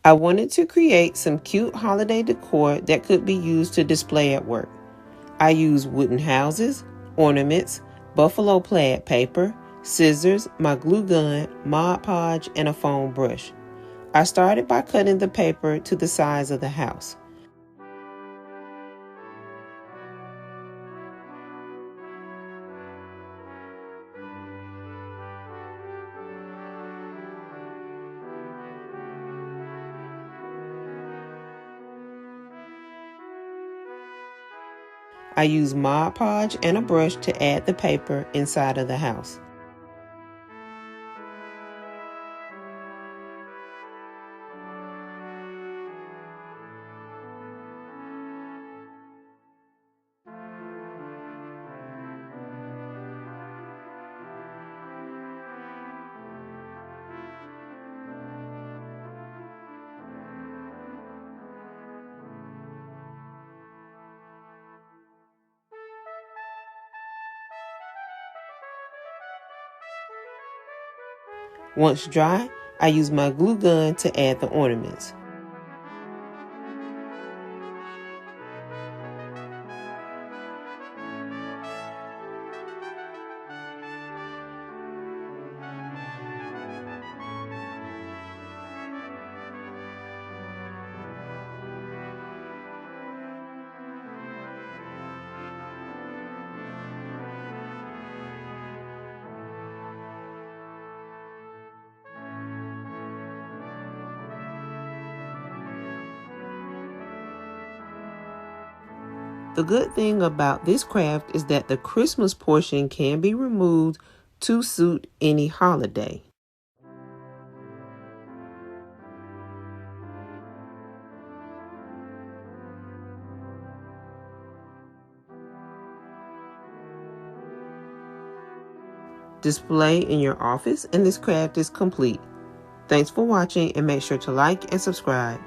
I wanted to create some cute holiday decor that could be used to display at work. I used wooden houses, ornaments, buffalo plaid paper, scissors, my glue gun, Mod Podge, and a foam brush. I started by cutting the paper to the size of the house. I used Mod Podge and a brush to add the paper inside of the house. Once dry, I use my glue gun to add the ornaments. The good thing about this craft is that the Christmas portion can be removed to suit any holiday. Display in your office, and this craft is complete. Thanks for watching, and make sure to like and subscribe.